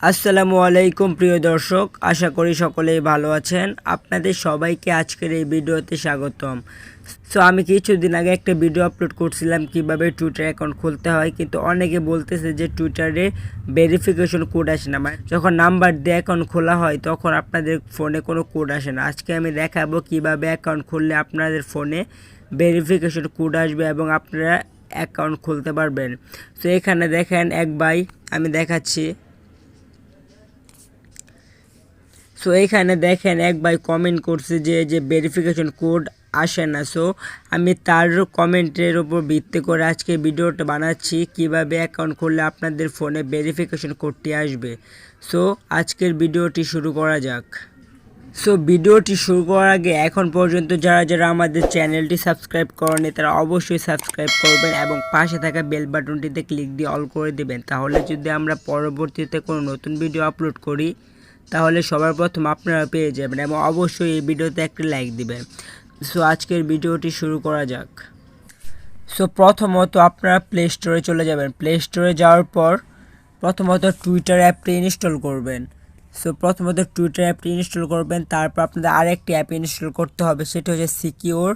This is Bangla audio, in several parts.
আসসালামু আলাইকুম প্রিয় দর্শক, আশা করি সকলেই ভালো আছেন। আপনাদের সবাইকে আজকের এই ভিডিওতে স্বাগতম। সো আমি কিছুদিন আগে একটা ভিডিও আপলোড করছিলাম কিভাবে টুইটার অ্যাকাউন্ট খুলতে হয়, কিন্তু অনেকে বলতেছে যে টুইটারে ভেরিফিকেশন কোড আসে না। যখন নাম্বার দিয়ে অ্যাকাউন্ট খোলা হয় তখন আপনাদের ফোনে কোনো কোড আসে না। আজকে আমি দেখাবো কিভাবে অ্যাকাউন্ট খুললে আপনাদের ফোনে ভেরিফিকেশন কোড আসবে এবং আপনারা অ্যাকাউন্ট খুলতে পারবেন। সো এখানে দেখেন এক ভাই, আমি দেখাচ্ছি। সো এইখানে দেখেন এক ভাই কমেন্ট করছে যে ভেরিফিকেশন কোড আসে না। সো আমি তার কমেন্টের উপর ভিত্তি করে আজকে ভিডিওটা বানাচ্ছি কিভাবে অ্যাকাউন্ট খুললে আপনাদের ফোনে ভেরিফিকেশন কোডটি আসবে। সো আজকের ভিডিওটি শুরু করা যাক। সো ভিডিওটি শুরু করার আগে এখন পর্যন্ত যারা আমাদের চ্যানেলটি সাবস্ক্রাইব করেনি তারা অবশ্যই সাবস্ক্রাইব করবেন এবং পাশে থাকা বেল বাটনটিতে ক্লিক দিয়ে অল করে দেবেন। তাহলে যদি আমরা পরবর্তীতে কোনো নতুন ভিডিও আপলোড করি তাহলে সবার প্রথম আপনারা পেয়ে যাবেন এবং অবশ্যই এই ভিডিওতে একটি লাইক দিবেন। সো আজকের ভিডিওটি শুরু করা যাক। সো প্রথমত আপনারা প্লে স্টোরে চলে যাবেন। প্লে স্টোরে যাওয়ার পর প্রথমত টুইটার অ্যাপটি ইনস্টল করবেন। সো প্রথমত টুইটার অ্যাপটি ইনস্টল করবেন, তারপর আপনাদের আরেকটি অ্যাপ ইনস্টল করতে হবে, সেটা হচ্ছে সিকিউর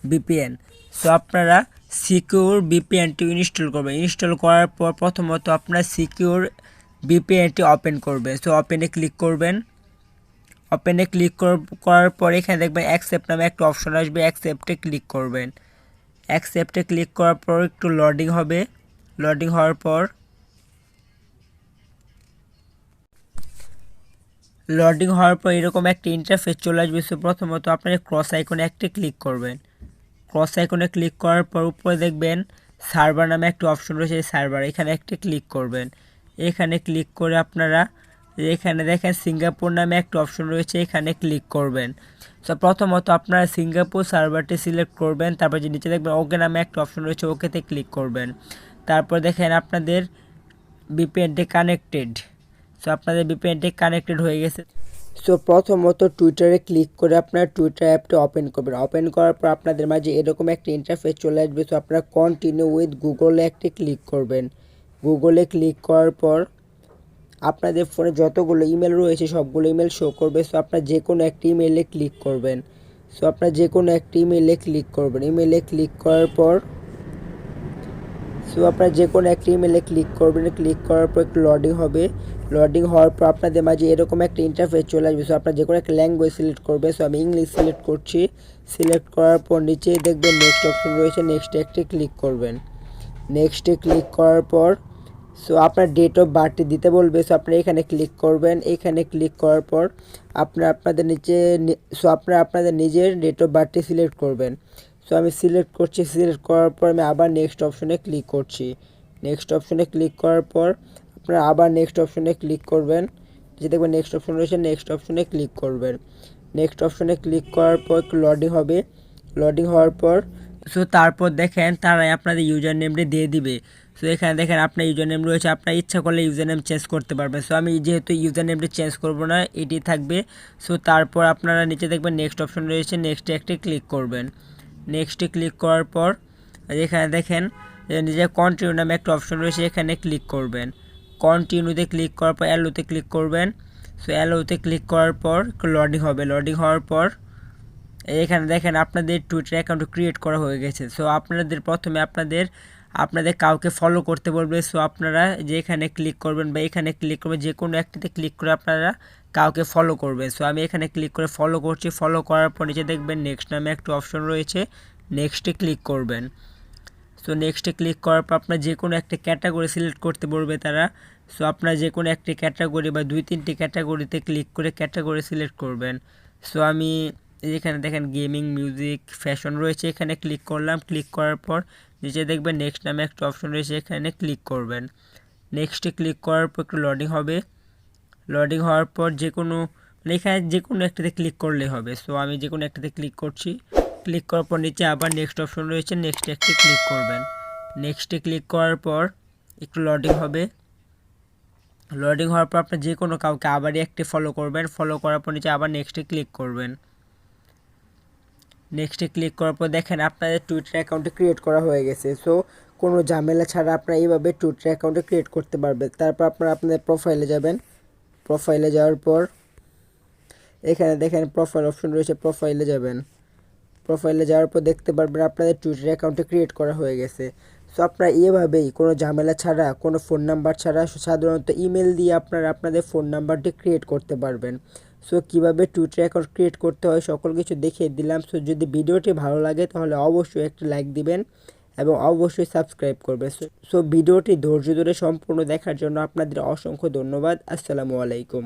ভিপিএন। সো আপনারা সিকিউর ভিপিএনটি ইনস্টল করবেন। ইনস্টল করার পর প্রথমত আপনারা সিকিউর ভিপিএনটি ওপেন করবেন। সো ওপেনে ক্লিক করবেন। ওপেনে ক্লিক করার পর এখানে দেখবেন অ্যাকসেপ্ট নামে একটা অপশন আসবে, অ্যাকসেপ্টে ক্লিক করবেন। অ্যাকসেপ্টে ক্লিক করার পর একটু লোডিং হবে। লোডিং হওয়ার পর এরকম একটা ইন্টারফেস চলে আসবে। সো প্রথমত আপনার ক্রস আইকনে একটা ক্লিক করবেন। ক্রস আইকনে ক্লিক করার পর উপরে দেখবেন সার্ভার নামে একটা অপশন রয়েছে, সার্ভার, এখানে একটা ক্লিক করবেন। এখানে ক্লিক করে আপনারা এখানে দেখেন সিঙ্গাপুর নামে একটা অপশন রয়েছে, এখানে ক্লিক করবেন। সো প্রথমত আপনারা সিঙ্গাপুর সার্ভারটি সিলেক্ট করবেন, তারপর যে নিচে দেখবেন ওকে নামে একটা অপশন রয়েছে, ওকেতে ক্লিক করবেন। তারপর দেখেন আপনাদের ভিপিএনটি কানেক্টেড। সো আপনাদের ভিপিএনটি কানেক্টেড হয়ে গেছে। সো প্রথমত টুইটারে ক্লিক করে আপনার টুইটার অ্যাপটা ওপেন করবেন। ওপেন করার পর আপনাদের মাঝে এরকম একটা ইন্টারফেস চলে আসবে। সো আপনারা কন্টিনিউ উইথ গুগলে একটি ক্লিক করবেন। গুগলে ক্লিক করার পর আপনাদের ফোনে যতগুলো ইমেল রয়েছে সবগুলো ইমেল শো করবে। সো আপনার যে কোনো একটি ইমেলে ক্লিক করবেন। সো আপনার যে কোনো একটি ইমেলে ক্লিক করবেন। ইমেলে ক্লিক করার পর ক্লিক করার পর একটু লোডিং হবে। লোডিং হওয়ার পর আপনাদের মাঝে এরকম একটা ইন্টারফেস চলে আসবে। সো আপনার যে কোনো একটা ল্যাঙ্গুয়েজ সিলেক্ট করবে। সো আমি ইংলিশ সিলেক্ট করছি। সিলেক্ট করার পর নিচেই দেখবেন নেক্সট অপশন রয়েছে, নেক্সটে একটি ক্লিক করবেন। নেক্সটে ক্লিক করার পর সো আপনার ডেট অফ বার্থটি দিতে বলবে। সো আপনারা এখানে ক্লিক করবেন। এখানে ক্লিক করার পর আপনাদের নিজের ডেট অফ বার্থটি সিলেক্ট করবেন। সো আমি সিলেক্ট করছি। সিলেক্ট করার পর আমি আবার নেক্সট অপশনে ক্লিক করছি। নেক্সট অপশনে ক্লিক করার পর আপনারা আবার নেক্সট অপশনে ক্লিক করবেন। যে দেখবেন নেক্সট অপশন রয়েছে, নেক্সট অপশনে ক্লিক করবেন। নেক্সট অপশনে ক্লিক করার পর একটু লোডিং হবে। লোডিং হওয়ার পর সো তারপর দেখেন তারাই আপনাদের ইউজার নেমটি দিয়ে দিবে। সো এখানে দেখেন আপনার ইউজার নেম রয়েছে, আপনার ইচ্ছা করলে ইউজার নেম চেঞ্জ করতে পারবেন। সো আমি যেহেতু ইউজার নেমটি চেঞ্জ করব না, এটি থাকবে। সো তারপর আপনারা নিচে দেখবেন নেক্সট অপশন রয়েছে, নেক্সটে একটি ক্লিক করবেন। নেক্সটে ক্লিক করার পর এখানে দেখেন নিজের কন্টিনিউ নামে একটা অপশন রয়েছে, এখানে ক্লিক করবেন। কন্টিনিউতে ক্লিক করার পর অ্যালোতে ক্লিক করবেন। সো অ্যালোতে ক্লিক করার পর লোডিং হবে। লোডিং হওয়ার পর এখানে দেখেন আপনাদের টুইটার অ্যাকাউন্ট ক্রিয়েট করা হয়ে গেছে। সো আপনাদের প্রথমে আপনাদের কাউকে ফলো করতে বলবে। সো আপনারা যে এখানে ক্লিক করবেন বা এখানে ক্লিক করবেন, যে কোনো একটিতে ক্লিক করে আপনারা কাউকে ফলো করবেন। সো আমি এখানে ক্লিক করে ফলো করছি। ফলো করার পর নিচে দেখবেন নেক্সট নামে একটা অপশন রয়েছে, নেক্সটে ক্লিক করবেন। সো নেক্সটে ক্লিক করার পর আপনার যে কোনো একটা ক্যাটাগরি সিলেক্ট করতে বলবে তারা। সো আপনার যে কোনো একটি ক্যাটাগরি বা 2-3টি ক্যাটাগরিতে ক্লিক করে ক্যাটাগরি সিলেক্ট করবেন। সো আমি এখানে দেখেন গেমিং, মিউজিক, ফ্যাশন রয়েছে, এখানে ক্লিক করলাম। ক্লিক করার পর নিচে দেখবেন নেক্সট নামে একটা অপশন রয়েছে, এখানে ক্লিক করবেন। নেক্সটে ক্লিক করার পর একটু লোডিং হবে। লোডিং হওয়ার পর এখানে যে কোনো একটাতে ক্লিক করলে হবে। সো আমি যে কোনো একটাতে ক্লিক করছি। ক্লিক করার পর নিচে আবার নেক্সট অপশন রয়েছে, নেক্সটে একটি ক্লিক করবেন। নেক্সটে ক্লিক করার পর একটু লোডিং হবে। লোডিং হওয়ার পর আপনি যে কোনো কাউকে আবারই একটি ফলো করবেন। ফলো করার পর নিচে আবার নেক্সটে ক্লিক করবেন। নেক্সটে ক্লিক করার পর দেখেন আপনাদের টুইটার অ্যাকাউন্টে ক্রিয়েট করা হয়ে গেছে। সো কোনো ঝামেলা ছাড়া আপনারা এইভাবে টুইটার অ্যাকাউন্টে ক্রিয়েট করতে পারবেন। তারপর আপনারা আপনাদের প্রোফাইলে যাবেন। প্রোফাইলে যাওয়ার পর এখানে দেখেন প্রোফাইল অপশন রয়েছে, প্রোফাইলে যাবেন। প্রোফাইলে যাওয়ার পর দেখতে পারবেন আপনাদের টুইটার অ্যাকাউন্টে ক্রিয়েট করা হয়ে গেছে। সো আপনারা এভাবেই কোনো ঝামেলা ছাড়া, কোনো ফোন নাম্বার ছাড়া সাধারণত ইমেল দিয়ে আপনারা আপনাদের ফোন নাম্বারটি ক্রিয়েট করতে পারবেন। সো কীভাবে টুইটার অ্যাকাউন্ট ক্রিয়েট করতে হয় সকল কিছু দেখিয়ে দিলাম। সো যদি ভিডিওটি ভালো লাগে তাহলে অবশ্যই একটা লাইক দিবেন এবং অবশ্যই সাবস্ক্রাইব করবেন। সো ভিডিওটি ধৈর্য ধরে সম্পূর্ণ দেখার জন্য আপনাদের অসংখ্য ধন্যবাদ। আসসালামু আলাইকুম।